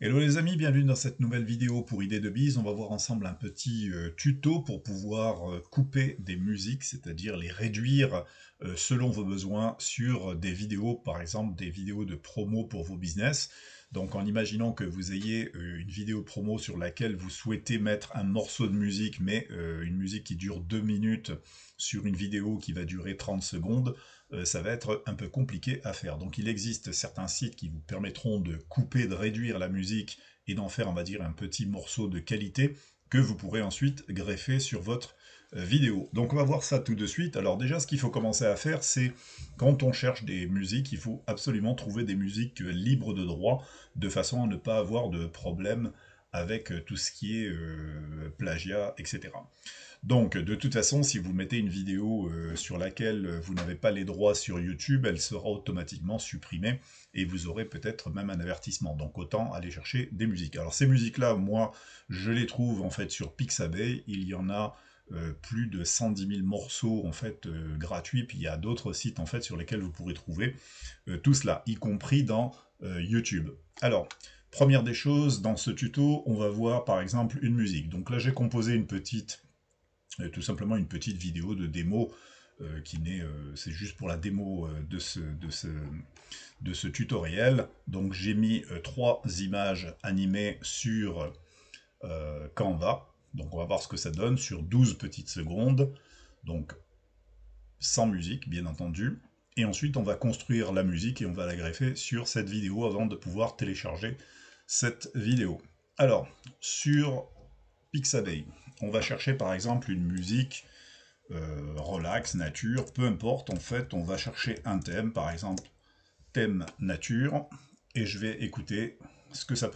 Hello les amis, bienvenue dans cette nouvelle vidéo pour Idées de Biz. On va voir ensemble un petit tuto pour pouvoir couper des musiques, c'est-à-dire les réduire selon vos besoins sur des vidéos, par exemple des vidéos de promo pour vos business. Donc en imaginant que vous ayez une vidéo promo sur laquelle vous souhaitez mettre un morceau de musique, mais une musique qui dure 2 minutes sur une vidéo qui va durer 30 secondes, ça va être un peu compliqué à faire. Donc il existe certains sites qui vous permettront de couper, de réduire la musique et d'en faire, on va dire, un petit morceau de qualité que vous pourrez ensuite greffer sur votre vidéo. Donc on va voir ça tout de suite. Alors déjà, ce qu'il faut commencer à faire, c'est quand on cherche des musiques, il faut absolument trouver des musiques libres de droit, de façon à ne pas avoir de problème avec tout ce qui est plagiat, etc. Donc, de toute façon, si vous mettez une vidéo sur laquelle vous n'avez pas les droits sur YouTube, elle sera automatiquement supprimée et vous aurez peut-être même un avertissement. Donc, autant aller chercher des musiques. Alors, ces musiques-là, moi, je les trouve en fait sur Pixabay. Il y en a plus de 110 000 morceaux en fait gratuits. Puis il y a d'autres sites en fait sur lesquels vous pourrez trouver tout cela, y compris dans YouTube. Alors, première des choses, dans ce tuto, on va voir par exemple une musique. Donc là, j'ai composé une petite tout simplement une petite vidéo de démo qui n'est, c'est juste pour la démo de ce tutoriel. Donc j'ai mis 3 images animées sur Canva. Donc on va voir ce que ça donne sur 12 petites secondes. Donc sans musique, bien entendu. Et ensuite on va construire la musique et on va la greffer sur cette vidéo avant de pouvoir télécharger cette vidéo. Alors, sur Pixabay, on va chercher par exemple une musique relax, nature, peu importe, en fait, on va chercher un thème, par exemple, thème nature, et je vais écouter ce que ça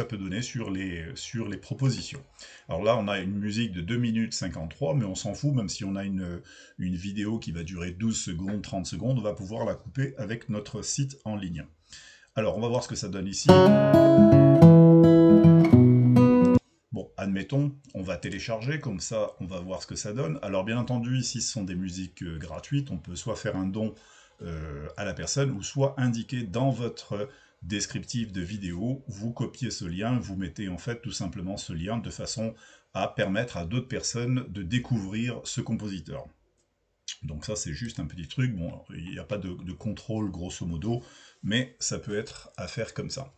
peut donner sur les propositions. Alors là, on a une musique de 2 minutes 53, mais on s'en fout, même si on a une vidéo qui va durer 12 secondes, 30 secondes, on va pouvoir la couper avec notre site en ligne. Alors, on va voir ce que ça donne ici. Bon, admettons, on va télécharger, comme ça on va voir ce que ça donne. Alors bien entendu, ici ce sont des musiques gratuites, on peut soit faire un don à la personne, ou soit indiquer dans votre descriptif de vidéo, vous copiez ce lien, vous mettez en fait tout simplement ce lien de façon à permettre à d'autres personnes de découvrir ce compositeur. Donc ça c'est juste un petit truc, bon, il n'y a pas de contrôle grosso modo, mais ça peut être à faire comme ça.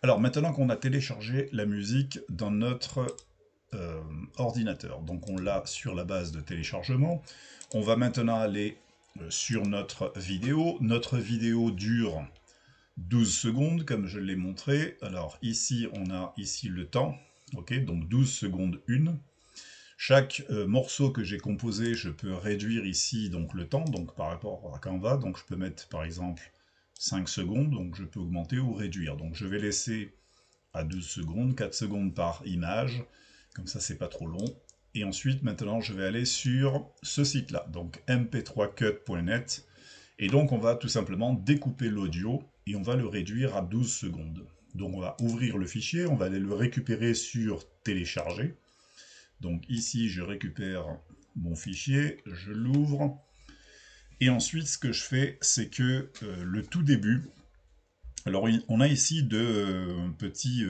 Alors maintenant qu'on a téléchargé la musique dans notre ordinateur, donc on l'a sur la base de téléchargement, on va maintenant aller sur notre vidéo. Notre vidéo dure 12 secondes comme je l'ai montré. Alors ici on a ici le temps, ok, donc 12 secondes 1. Chaque morceau que j'ai composé, je peux réduire ici donc le temps, donc par rapport à Canva, donc je peux mettre par exemple 5 secondes, donc je peux augmenter ou réduire. Donc je vais laisser à 12 secondes, 4 secondes par image, comme ça c'est pas trop long. Et ensuite maintenant je vais aller sur ce site-là, donc mp3cut.net, et donc on va tout simplement découper l'audio et on va le réduire à 12 secondes. Donc on va ouvrir le fichier, on va aller le récupérer sur télécharger. Donc ici, je récupère mon fichier, je l'ouvre. Et ensuite, ce que je fais, c'est que le tout début, alors on a ici deux petits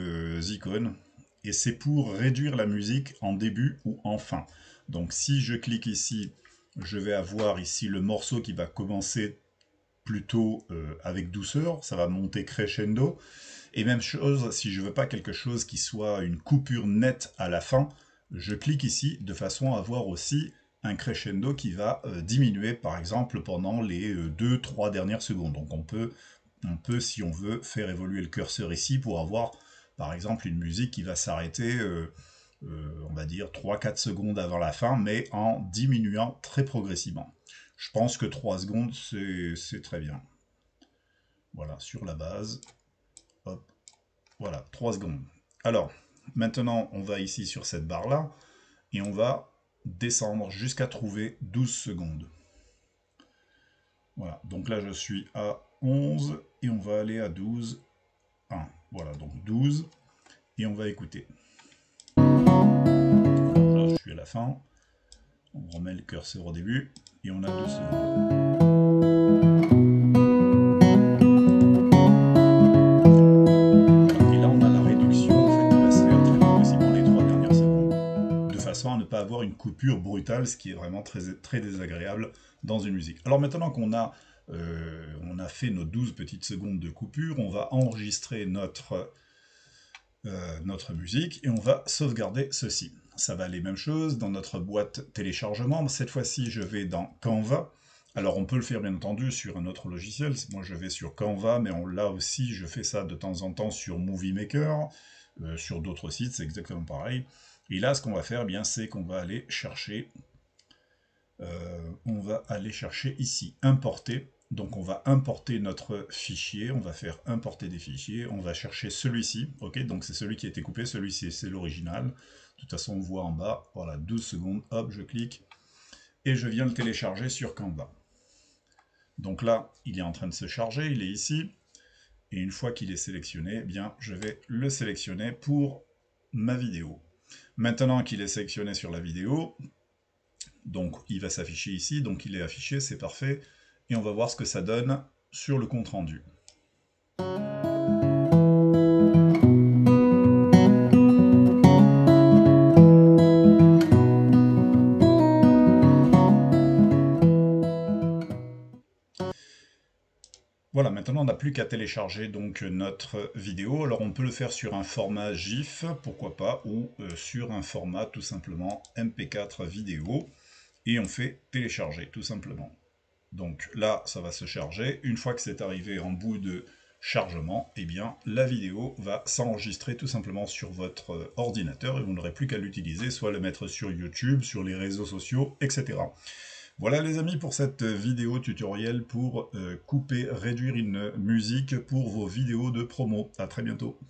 icônes, et c'est pour réduire la musique en début ou en fin. Donc si je clique ici, je vais avoir ici le morceau qui va commencer plutôt avec douceur, ça va monter crescendo. Et même chose, si je veux pas quelque chose qui soit une coupure nette à la fin, je clique ici de façon à avoir aussi un crescendo qui va diminuer par exemple pendant les 2-3 dernières secondes. Donc on peut, si on veut, faire évoluer le curseur ici pour avoir par exemple une musique qui va s'arrêter on va dire 3-4 secondes avant la fin, mais en diminuant très progressivement. Je pense que 3 secondes c'est très bien. Voilà, sur la base. Hop. Voilà, 3 secondes. Alors, maintenant, on va ici sur cette barre-là, et on va descendre jusqu'à trouver 12 secondes. Voilà, donc là, je suis à 11, et on va aller à 12, 1. Voilà, donc 12, et on va écouter. Là, je suis à la fin. On remet le curseur au début, et on a 2 secondes. Et là, on a la va avoir une coupure brutale, ce qui est vraiment très désagréable dans une musique. Alors maintenant qu'on a, on a fait nos 12 petites secondes de coupure, on va enregistrer notre musique et on va sauvegarder ceci. Ça va aller même chose dans notre boîte téléchargement. Cette fois-ci, je vais dans Canva. Alors on peut le faire bien entendu sur un autre logiciel. Moi je vais sur Canva, mais là aussi je fais ça de temps en temps sur Movie Maker, sur d'autres sites, c'est exactement pareil. Et là, ce qu'on va faire, bien, c'est qu'on va aller chercher, ici, importer. Donc on va importer notre fichier, on va faire importer des fichiers, on va chercher celui-ci, ok, donc c'est celui qui a été coupé, celui-ci c'est l'original. De toute façon on voit en bas, voilà, 12 secondes, hop, je clique, et je viens le télécharger sur Canva. Donc là, il est en train de se charger, il est ici, et une fois qu'il est sélectionné, eh bien, je vais le sélectionner pour ma vidéo. Maintenant qu'il est sélectionné sur la vidéo, donc il va s'afficher ici, donc il est affiché, c'est parfait, et on va voir ce que ça donne sur le compte rendu. Voilà, maintenant on n'a plus qu'à télécharger donc notre vidéo. Alors on peut le faire sur un format GIF, pourquoi pas, ou sur un format tout simplement MP4 vidéo, et on fait télécharger tout simplement. Donc là, ça va se charger. Une fois que c'est arrivé en bout de chargement, eh bien la vidéo va s'enregistrer tout simplement sur votre ordinateur et vous n'aurez plus qu'à l'utiliser, soit le mettre sur YouTube, sur les réseaux sociaux, etc. Voilà les amis pour cette vidéo tutoriel pour couper, réduire une musique pour vos vidéos de promo. À très bientôt.